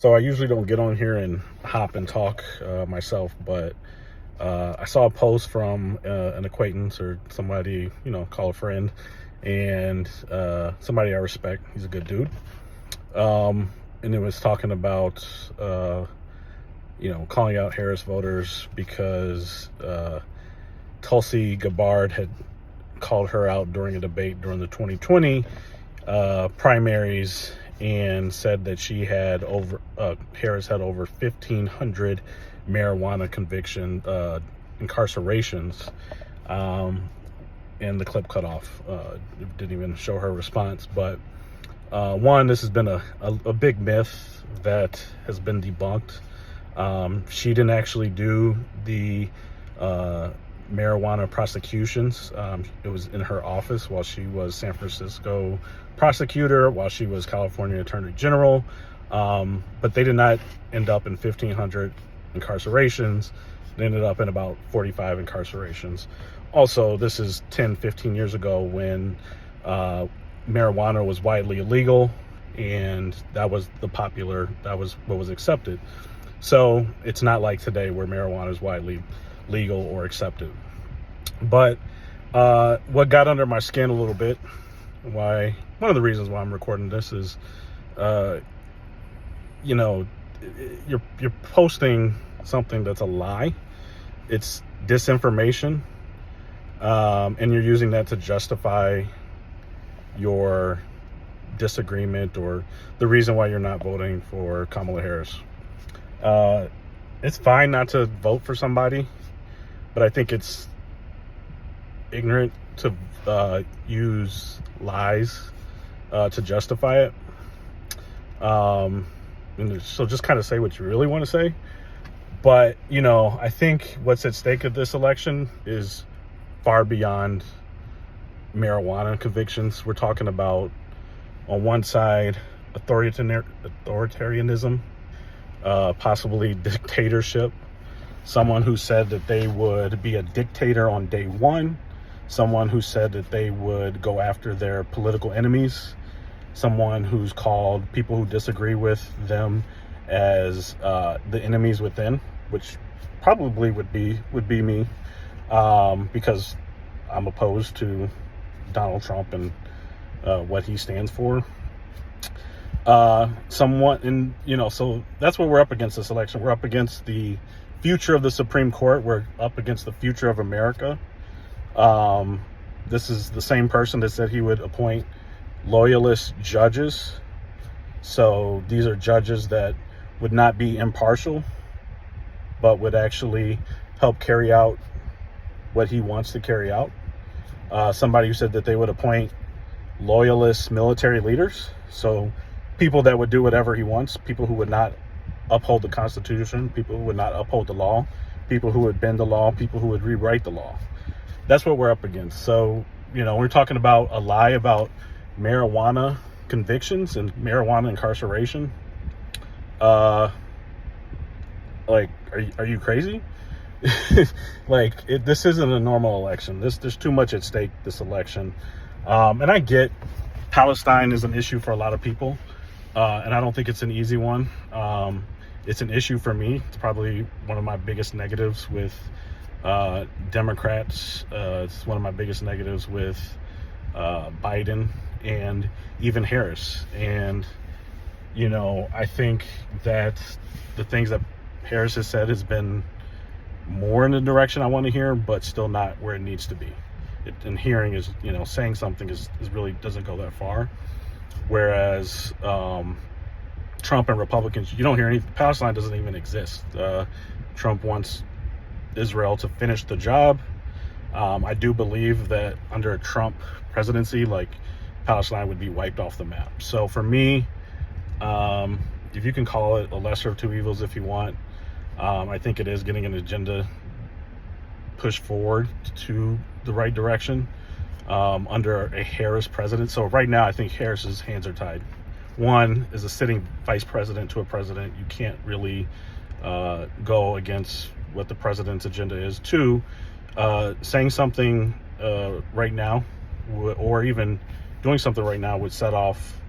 So I usually don't get on here and hop and talk myself, but I saw a post from an acquaintance or somebody, call a friend, and somebody I respect. He's a good dude. And it was talking about, calling out Harris voters because Tulsi Gabbard had called her out during a debate during the 2020 primaries and said that Harris had over 1,500 marijuana incarcerations, and the clip cut off. It didn't even show her response. But one, this has been a big myth that has been debunked. She didn't actually do the marijuana prosecutions. It was in her office while she was San Francisco prosecutor, while she was California Attorney General. But they did not end up in 1,500 incarcerations. They ended up in about 45 incarcerations. Also, this is 10, 15 years ago when marijuana was widely illegal, and that was what was accepted. So it's not like today where marijuana is widely legal or accepted. But what got under my skin a little bit, one of the reasons why I'm recording this is, you're posting something that's a lie. It's disinformation, and you're using that to justify your disagreement or the reason why you're not voting for Kamala Harris. It's fine not to vote for somebody, but I think it's ignorant to use lies to justify it. And so just kind of say what you really want to say. But, I think what's at stake at this election is far beyond marijuana convictions. We're talking about, on one side, authoritarianism, possibly dictatorship. Someone who said that they would be a dictator on day one. Someone who said that they would go after their political enemies. Someone who's called people who disagree with them as the enemies within, which probably would be me, because I'm opposed to Donald Trump and what he stands for. So that's what we're up against this election. We're up against the future of the Supreme Court. We're up against the future of America. This is the same person that said he would appoint loyalist judges. So these are judges that would not be impartial, but would actually help carry out what he wants to carry out. Somebody who said that they would appoint loyalist military leaders. So people that would do whatever he wants, people who would not uphold the Constitution, people who would not uphold the law, people who would bend the law, people who would rewrite the law. That's what we're up against. So, we're talking about a lie about marijuana convictions and marijuana incarceration. Are you crazy? This isn't a normal election. There's too much at stake this election. And I get Palestine is an issue for a lot of people. And I don't think it's an easy one. It's an issue for me. It's probably one of my biggest negatives with Democrats. It's one of my biggest negatives with Biden and even Harris. And, I think that the things that Harris has said has been more in the direction I want to hear, but still not where it needs to be. And hearing is, saying something is really doesn't go that far. Whereas Trump and Republicans, you don't hear anything. Palestine doesn't even exist. Trump wants Israel to finish the job. I do believe that under a Trump presidency, Palestine would be wiped off the map. So for me, if you can call it a lesser of two evils if you want, I think it is getting an agenda pushed forward to the right direction under a Harris president. So right now, I think Harris's hands are tied. One, is a sitting vice president to a president. You can't really go against what the president's agenda is. Two, saying something right now or even doing something right now would set off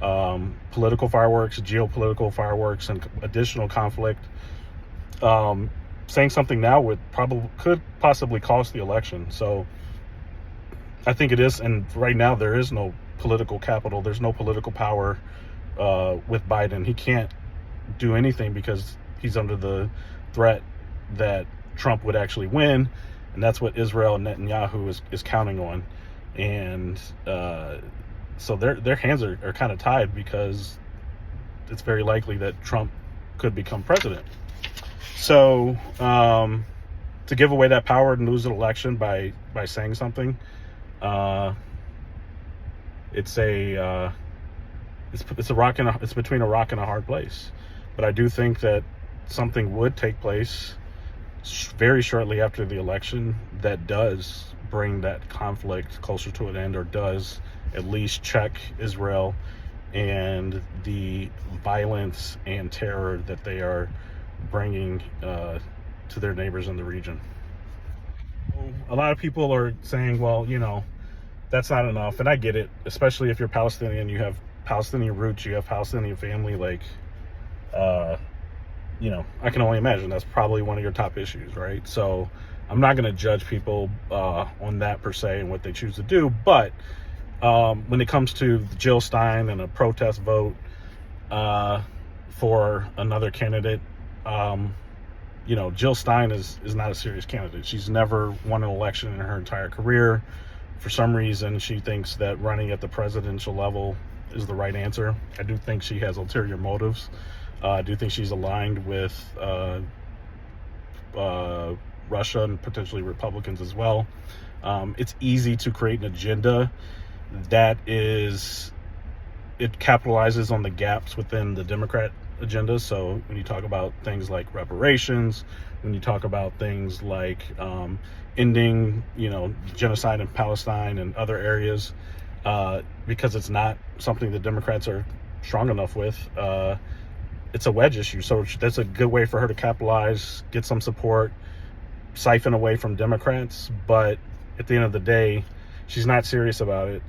political fireworks, geopolitical fireworks, and additional conflict. Saying something now could possibly cost the election. So I think it is, and right now there is no political capital. There's no political power with Biden. He can't do anything because he's under the threat that Trump would actually win, and that's what Israel and Netanyahu is counting on. And so their hands are kind of tied because it's very likely that Trump could become president. So to give away that power and lose an election by saying something, it's between a rock and a hard place. But I do think that something would take place very shortly after the election that does bring that conflict closer to an end, or does at least check Israel and the violence and terror that they are bringing to their neighbors in the region. A lot of people are saying, well, that's not enough. And I get it, especially if you're Palestinian, you have Palestinian roots, you have Palestinian family. Like, I can only imagine that's probably one of your top issues, right? So I'm not going to judge people on that per se and what they choose to do. But when it comes to Jill Stein and a protest vote for another candidate, Jill Stein is not a serious candidate. She's never won an election in her entire career. For some reason, she thinks that running at the presidential level is the right answer. I do think she has ulterior motives. I do think she's aligned with Russia and potentially Republicans as well. It's easy to create an agenda that it capitalizes on the gaps within the Democrat agenda. So when you talk about things like reparations, when you talk about things like ending, genocide in Palestine and other areas, because it's not something that Democrats are strong enough with, it's a wedge issue. So that's a good way for her to capitalize, get some support, siphon away from Democrats. But at the end of the day, she's not serious about it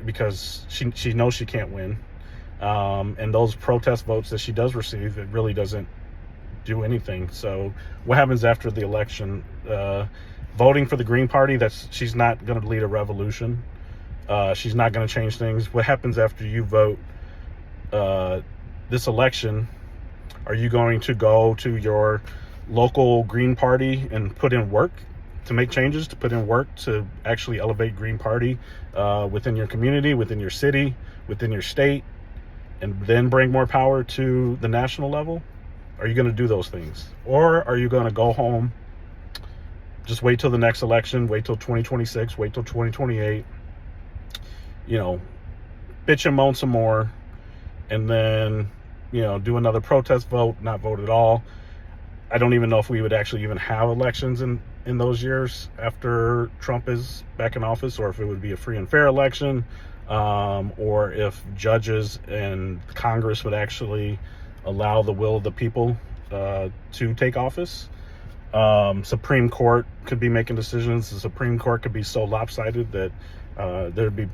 because she knows she can't win. And those protest votes that she does receive, it really doesn't do anything. So what happens after the election? Voting for the Green Party, she's not going to lead a revolution. She's not going to change things. What happens after you vote this election? Are you going to go to your local Green Party and put in work to make changes, to put in work to actually elevate Green Party within your community, within your city, within your state, and then bring more power to the national level? Are you going to do those things? Or are you going to go home, just wait till the next election, wait till 2026, wait till 2028, bitch and moan some more, and then, do another protest vote, not vote at all? I don't even know if we would actually even have elections in those years after Trump is back in office, or if it would be a free and fair election, or if judges and Congress would actually allow the will of the people to take office. Supreme Court could be making decisions. The Supreme Court could be so lopsided that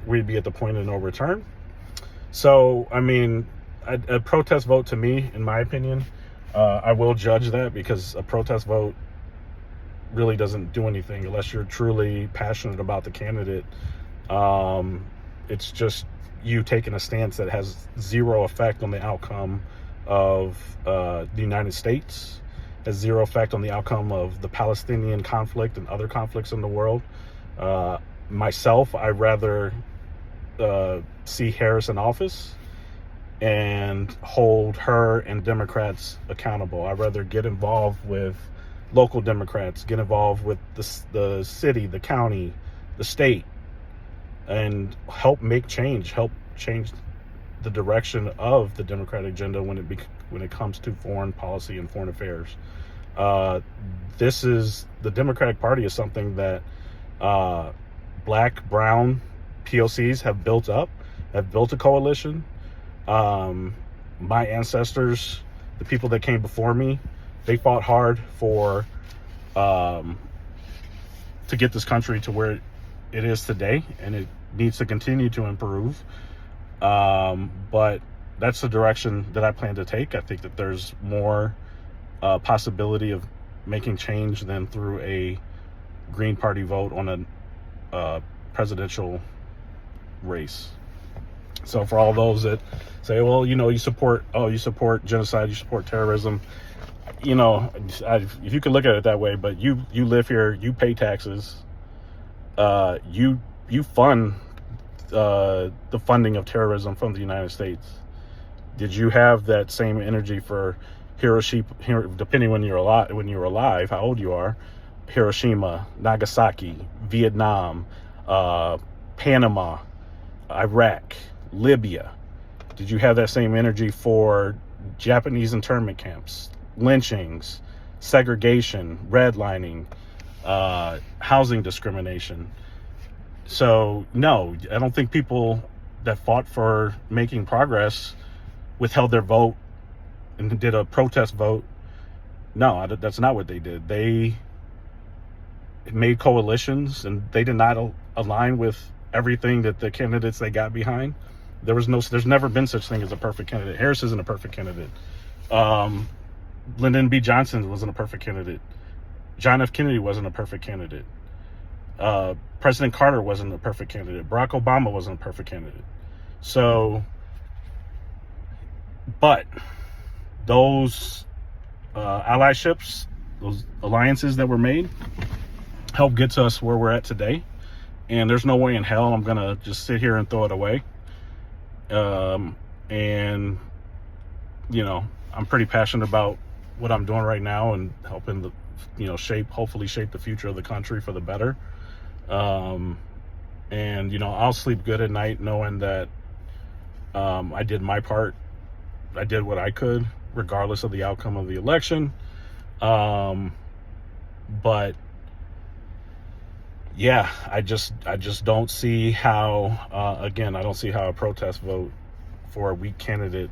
we'd be at the point of no return. So, a protest vote, to me, in my opinion, I will judge that, because a protest vote really doesn't do anything unless you're truly passionate about the candidate. It's just you taking a stance that has zero effect on the outcome of the United States, has zero effect on the outcome of the Palestinian conflict and other conflicts in the world. Myself, I'd rather see Harris in office and hold her and Democrats accountable. I'd rather get involved with local Democrats, get involved with the city, the county, the state, and help change the direction of the Democratic agenda when it comes to foreign policy and foreign affairs. The Democratic Party is something that Black, brown POCs have built a coalition. My ancestors, the people that came before me, they fought hard to get this country to where it is today, and it needs to continue to improve. But that's the direction that I plan to take. I think that there's more possibility of making change than through a Green Party vote on a presidential race. So for all those that say, well, you support genocide, you support terrorism, if you could look at it that way, but you live here, you pay taxes, you fund the funding of terrorism from the United States. Did you have that same energy for Hiroshima, depending when you're alive, how old you are, Hiroshima, Nagasaki, Vietnam, Panama, Iraq, Libya? Did you have that same energy for Japanese internment camps, lynchings, segregation, redlining, housing discrimination? So no, I don't think people that fought for making progress withheld their vote and did a protest vote. No, that's not what they did. They made coalitions, and they did not align with everything that the candidates they got behind. There's never been such thing as a perfect candidate. Harris isn't a perfect candidate. Lyndon B. Johnson wasn't a perfect candidate. John F. Kennedy wasn't a perfect candidate. President Carter wasn't a perfect candidate. Barack Obama wasn't a perfect candidate. So, but those allyships, those alliances that were made, helped get us where we're at today. And there's no way in hell I'm gonna just sit here and throw it away. And I'm pretty passionate about what I'm doing right now and helping hopefully shape the future of the country for the better. And I'll sleep good at night knowing that I did my part. I did what I could, regardless of the outcome of the election. But yeah, I just don't see how. Again, I don't see how a protest vote for a weak candidate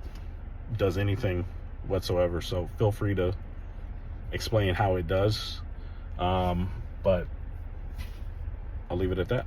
does anything whatsoever. So feel free to explain how it does. But I'll leave it at that.